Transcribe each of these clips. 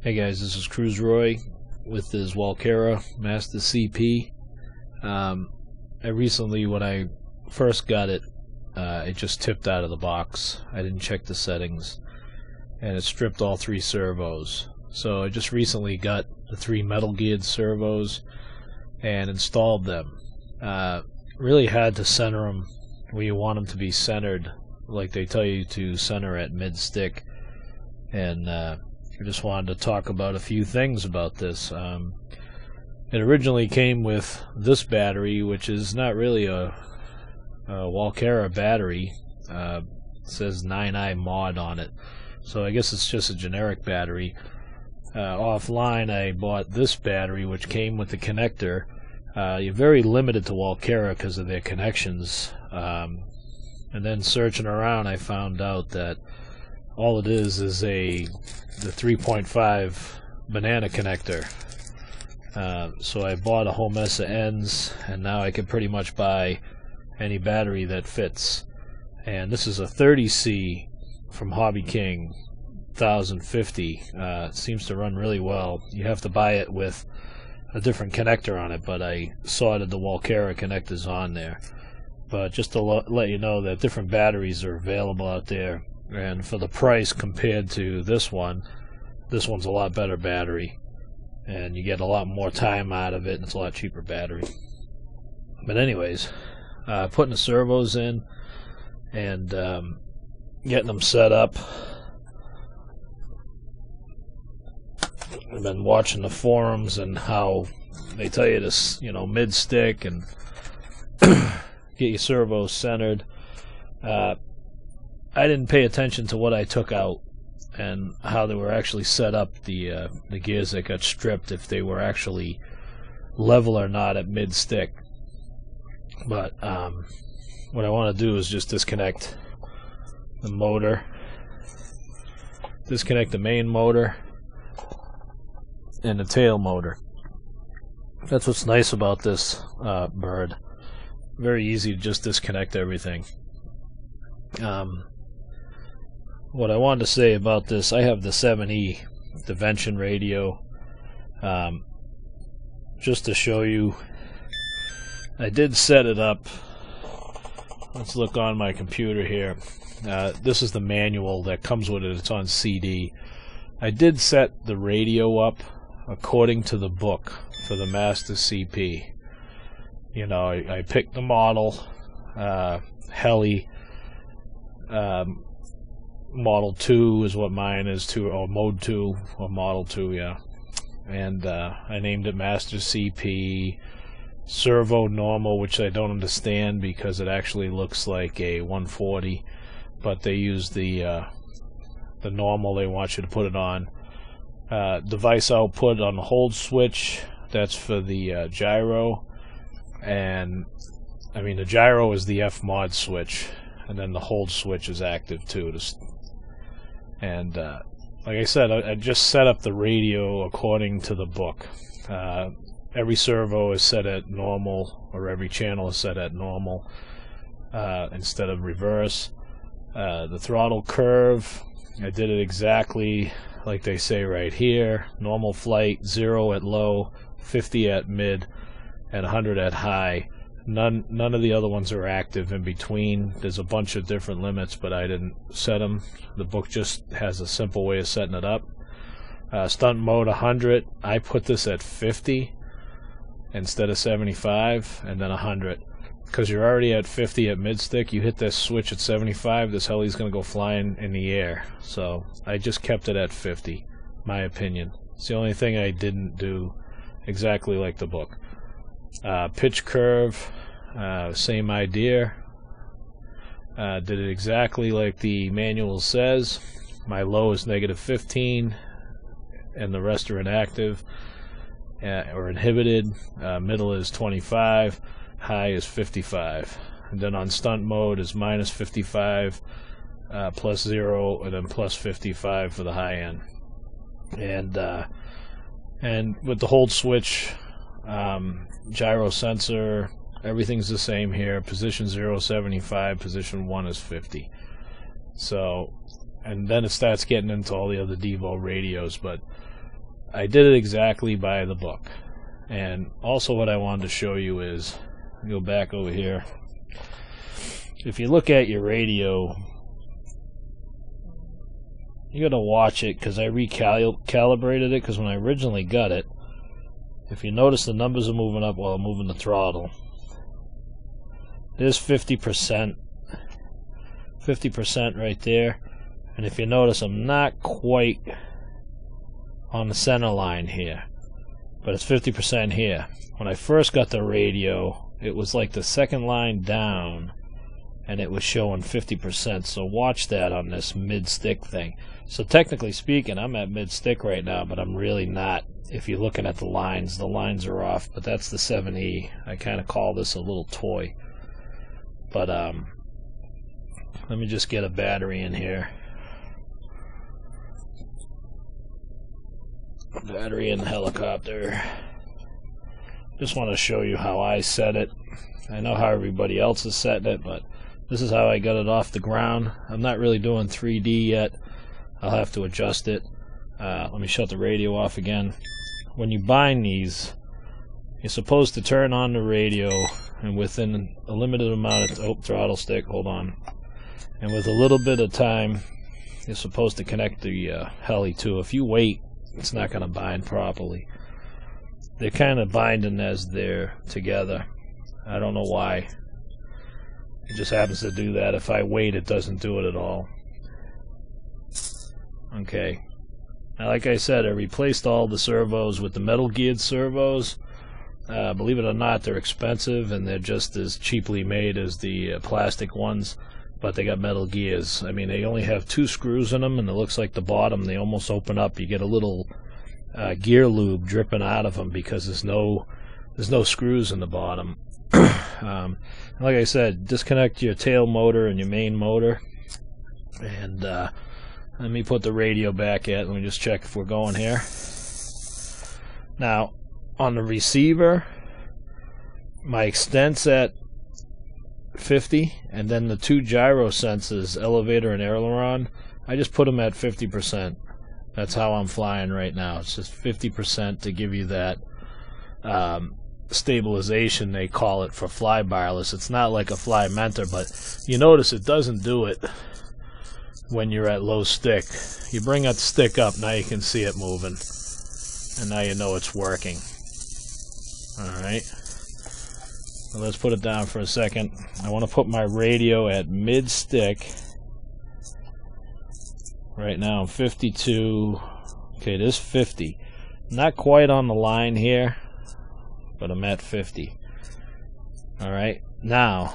Hey guys, this is Cruz Roy with this Walkera Master Cp. I recently, when I first got it, it just tipped out of the box. I didn't check the settings, and it stripped all 3 servos. So I just recently got the 3 metal geared servos and installed them. Really had to center them where you want them to be centered, like they tell you to center at mid-stick. And I just wanted to talk about a few things about this. It originally came with this battery, which is not really a Walkera battery. It says 9i mod on it, so I guess it's just a generic battery. Offline, I bought this battery, which came with the connector. You're very limited to Walkera because of their connections. And then searching around, I found out that all it is the 3.5 banana connector. So I bought a whole mess of ends, and now I can pretty much buy any battery that fits. And this is a 30C from Hobby King 1050. It seems to run really well. You have to buy it with a different connector on it, but I soldered the Walkera connectors on there. But just to let you know that different batteries are available out there, and for the price compared to this one's a lot better battery, and you get a lot more time out of it, and it's a lot cheaper battery. But anyways, putting the servos in and getting them set up. I've been watching the forums and how they tell you to, mid-stick and get your servos centered. I didn't pay attention to what I took out and how they were actually set up, the gears that got stripped, if they were actually level or not at mid-stick. But what I want to do is just disconnect the motor, disconnect the main motor and the tail motor. That's what's nice about this bird. Very easy to just disconnect everything. What I wanted to say about this, I have the 7E Dimension radio. Just to show you, I did set it up. Let's look on my computer here. This is the manual that comes with it. It's on CD. I did set the radio up according to the book for the Master CP. I picked the model, Heli. Model 2 is what mine is, or Mode 2, or Model 2, yeah. And I named it Master CP. Servo Normal, which I don't understand because it actually looks like a 140, but they use the normal they want you to put it on. Device output on the hold switch, that's for the gyro. And the gyro is the F mod switch, and then the hold switch is active too. And like I said, I just set up the radio according to the book. Every servo is set at normal, or every channel is set at normal instead of reverse. The throttle curve, I did it exactly like they say right here. Normal flight, 0 at low, 50 at mid, and 100 at high. None of the other ones are active in between. There's a bunch of different limits, but I didn't set them. The book just has a simple way of setting it up. Stunt mode 100. I put this at 50 instead of 75, and then 100. Because you're already at 50 at mid-stick, you hit this switch at 75, this heli's going to go flying in the air. So I just kept it at 50, my opinion. It's the only thing I didn't do exactly like the book. Pitch curve, same idea. Did it exactly like the manual says. My low is -15, and the rest are inactive or inhibited. Middle is 25, high is 55. And then on stunt mode is -55, +0, and then +55 for the high end. And with the hold switch, gyro sensor, everything's the same here. Position 0 is 75, position 1 is 50. So, and then it starts getting into all the other Devo radios, but I did it exactly by the book. And also what I wanted to show you is, go back over here. If you look at your radio, you got to watch it, because I recalibrated it, because when I originally got it, if you notice the numbers are moving up while I'm moving the throttle. There's 50% right there. And if you notice, I'm not quite on the center line here, but it's 50% here. When I first got the radio, it was like the second line down, and it was showing 50%. So watch that on this mid-stick thing. So technically speaking, I'm at mid-stick right now, but I'm really not. If you're looking at the lines are off, but that's the 7E. I kind of call this a little toy. But let me just get a battery in here. Battery in the helicopter. Just want to show you how I set it. I know how everybody else is setting it, but this is how I got it off the ground. I'm not really doing 3D yet. I'll have to adjust it. Let me shut the radio off again. When you bind these, you're supposed to turn on the radio, and within a limited amount of throttle stick, hold on, and with a little bit of time, you're supposed to connect the heli too. If you wait, it's not going to bind properly. They're kind of binding as they're together. I don't know why. It just happens to do that. If I wait, it doesn't do it at all. Okay. Now, like I said, I replaced all the servos with the metal geared servos. Believe it or not, they're expensive, and they're just as cheaply made as the plastic ones, but they got metal gears. I mean, they only have 2 screws in them, and it looks like the bottom, they almost open up. You get a little gear lube dripping out of them because there's no screws in the bottom. Like I said, disconnect your tail motor and your main motor, and let me put the radio back at. Let me just check if we're going here. Now, on the receiver, my extent's at 50, and then the 2 gyro sensors, elevator and aileron, I just put them at 50%. That's how I'm flying right now. It's just 50% to give you that stabilization, they call it, for fly barless. It's not like a fly mentor, but you notice it doesn't do it when you're at low stick. You bring that stick up, now you can see it moving, and now you know it's working. Alright, so let's put it down for a second. I want to put my radio at mid stick. Right now I'm 52. Okay, it is 50. Not quite on the line here, but I'm at 50. Alright, now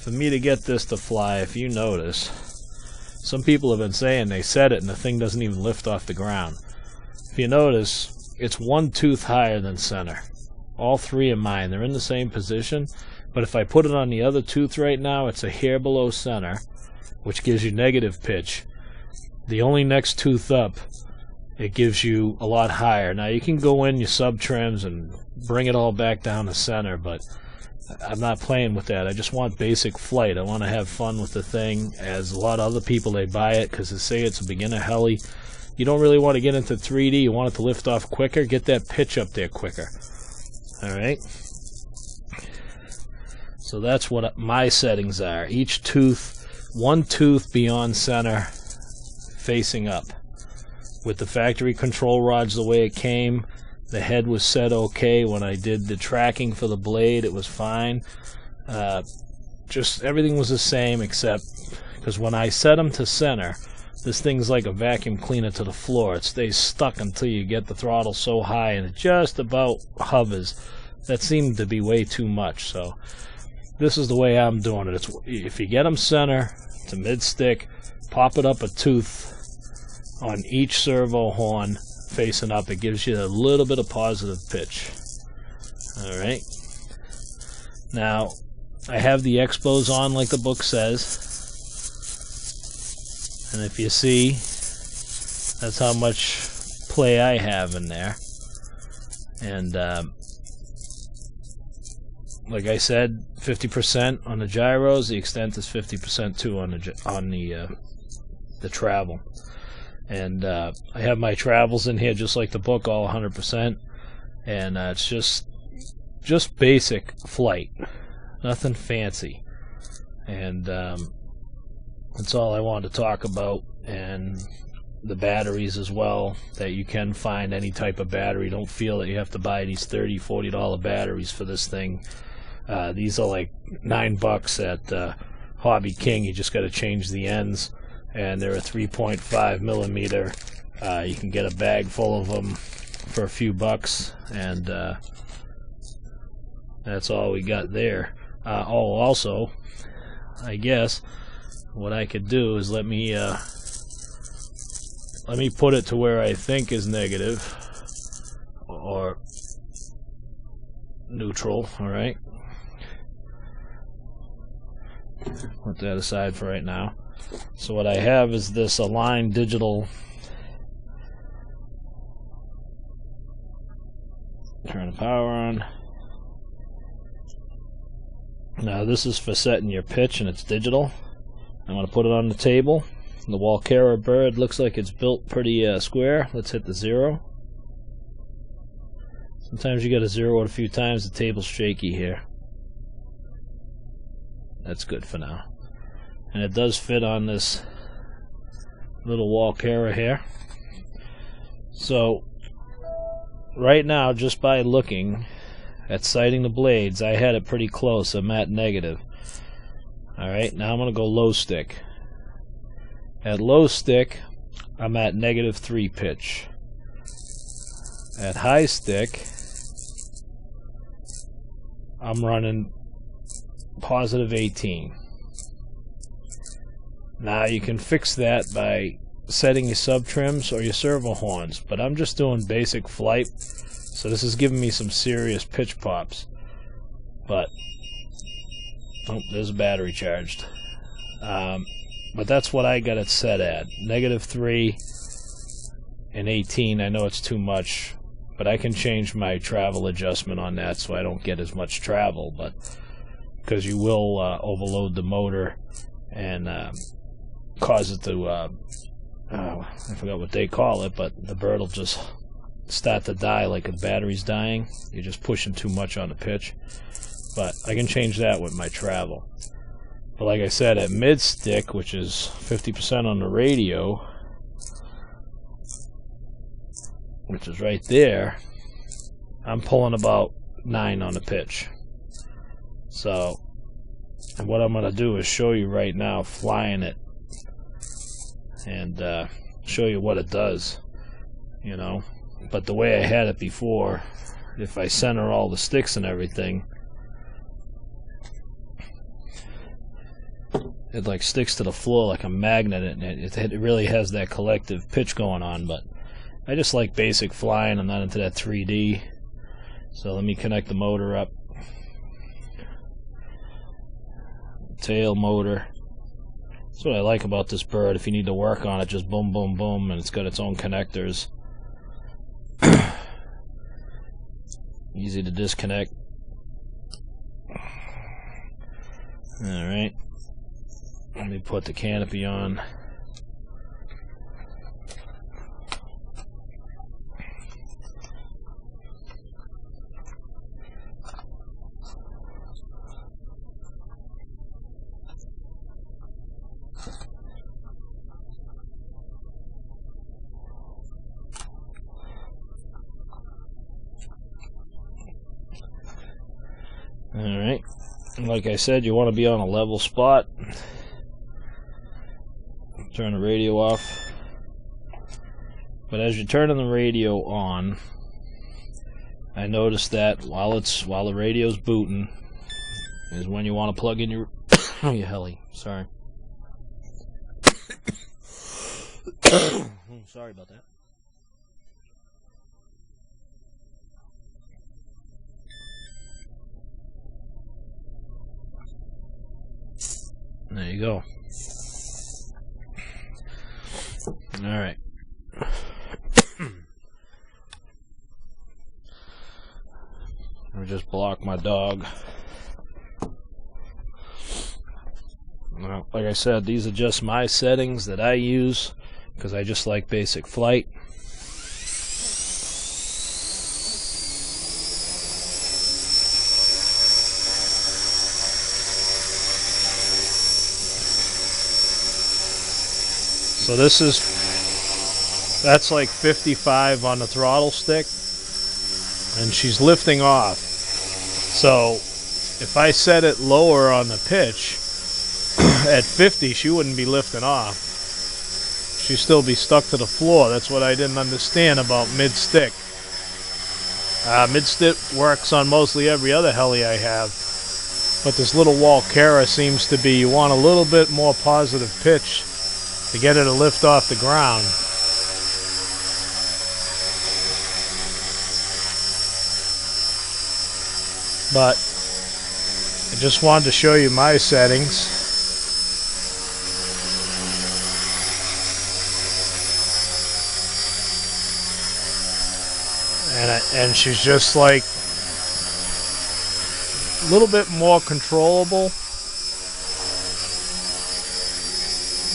for me to get this to fly, if you notice, some people have been saying they set it and the thing doesn't even lift off the ground. If you notice, it's 1 tooth higher than center. All 3 of mine, they're in the same position, but if I put it on the other tooth right now, it's a hair below center, which gives you negative pitch. The only next tooth up, it gives you a lot higher. Now you can go in your sub trims and bring it all back down to center, but I'm not playing with that. I just want basic flight. I want to have fun with the thing. As a lot of other people, they buy it because they say it's a beginner heli. You don't really want to get into 3D. You want it to lift off quicker. Get that pitch up there quicker. Alright? So that's what my settings are. Each tooth, 1 tooth beyond center, facing up. With the factory control rods the way it came, the head was set okay. When I did the tracking for the blade, it was fine. Just everything was the same, except because when I set them to center, this thing's like a vacuum cleaner to the floor. It stays stuck until you get the throttle so high, and it just about hovers. That seemed to be way too much, so this is the way I'm doing it. If you get them center to mid-stick, pop it up a tooth on each servo horn facing up. It gives you a little bit of positive pitch. Alright. Now, I have the expos on like the book says. And if you see, that's how much play I have in there. And like I said, 50% on the gyros. The extent is 50% too on the travel. And I have my travels in here just like the book, all 100%. And it's just basic flight, nothing fancy. And that's all I wanted to talk about. And the batteries as well, that you can find any type of battery. Don't feel that you have to buy these $30, $40 batteries for this thing. These are like $9 at Hobby King. You just got to change the ends, and they're a 3.5 millimeter. You can get a bag full of them for a few bucks, and that's all we got there. Also, I guess what I could do is let me put it to where I think is negative or neutral. Alright, put that aside for right now. So what I have is this aligned digital. Turn the power on. Now this is for setting your pitch, and it's digital. I'm going to put it on the table. The Walkera bird looks like it's built pretty square. Let's hit the 0. Sometimes you got to 0 it a few times. The table's shaky here. That's good for now. And it does fit on this little Walkera here. So right now, just by looking at sighting the blades, I had it pretty close. I'm at negative. Alright, now I'm going to go low stick. At low stick, I'm at -3 pitch. At high stick, I'm running +18. Now you can fix that by setting your sub trims or your servo horns, but I'm just doing basic flight, so this is giving me some serious pitch pops. But oh, there's a battery charged. But that's what I got it set at. -3 and 18. I know it's too much, but I can change my travel adjustment on that so I don't get as much travel. But because you will overload the motor and cause it to, I forgot what they call it, but the bird will just start to die like the battery's dying. You're just pushing too much on the pitch. But I can change that with my travel. But like I said, at mid stick, which is 50% on the radio, which is right there, I'm pulling about 9 on the pitch. So what I'm going to do is show you right now flying it, and show you what it does, you know. But the way I had it before, if I center all the sticks and everything, it like sticks to the floor like a magnet, and it really has that collective pitch going on. But I just like basic flying. I'm not into that 3D. So let me connect the motor up. Tail motor. That's what I like about this bird. If you need to work on it, just boom, boom, boom, and it's got its own connectors. Easy to disconnect. Alright. Let me put the canopy on. Alright, like I said, you want to be on a level spot. Turn the radio off. But as you're turning the radio on, I noticed that while the radio's booting is when you want to plug in your oh, you helly, sorry. Sorry about that. There you go. Alright. Let me just block my dog. Well, like I said, these are just my settings that I use. because I just like basic flight. So that's like 55 on the throttle stick, and she's lifting off. So if I set it lower on the pitch, at 50 she wouldn't be lifting off. She'd still be stuck to the floor. That's what I didn't understand about mid-stick. Mid-stick works on mostly every other heli I have, but this little Walkera seems to be, you want a little bit more positive pitch to get her to lift off the ground. But I just wanted to show you my settings. And she's just like a little bit more controllable.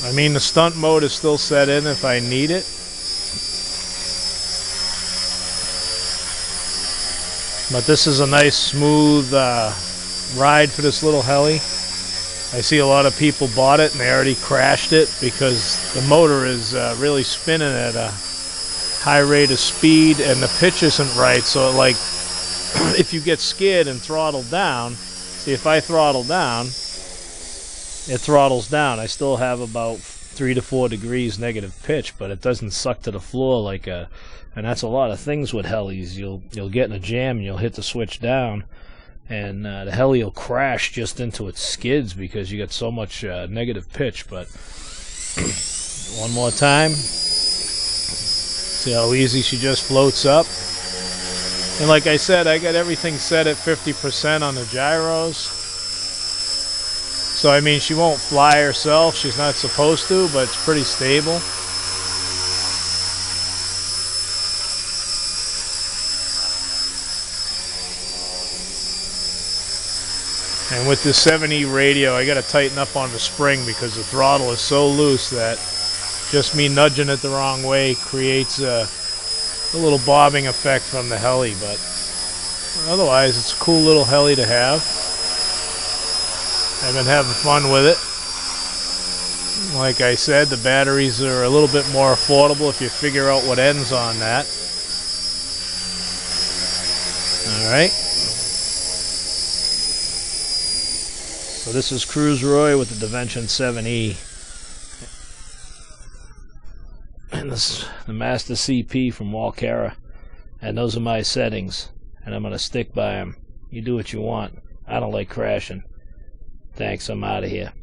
I mean, the stunt mode is still set in if I need it. But this is a nice smooth ride for this little heli. I see a lot of people bought it and they already crashed it because the motor is really spinning at a high rate of speed and the pitch isn't right. So like if you get scared and throttle down, see, if I throttle down, it throttles down. I still have about 3 to 4 degrees negative pitch, but it doesn't suck to the floor like a, and that's a lot of things with helis. You'll get in a jam and you'll hit the switch down, and the heli will crash just into its skids because you get so much negative pitch. But one more time, see how easy she just floats up. And like I said, I got everything set at 50% on the gyros. So I mean, she won't fly herself, she's not supposed to, but it's pretty stable. And with this 7E radio, I gotta tighten up on the spring because the throttle is so loose that just me nudging it the wrong way creates a little bobbing effect from the heli. But otherwise, it's a cool little heli to have. I've been having fun with it. Like I said, the batteries are a little bit more affordable if you figure out what ends on that. Alright. So this is Cruise Roy with the Dimension 7E. And this is the Master CP from Walkera. And those are my settings. And I'm going to stick by them. You do what you want. I don't like crashing. Thanks, I'm out of here.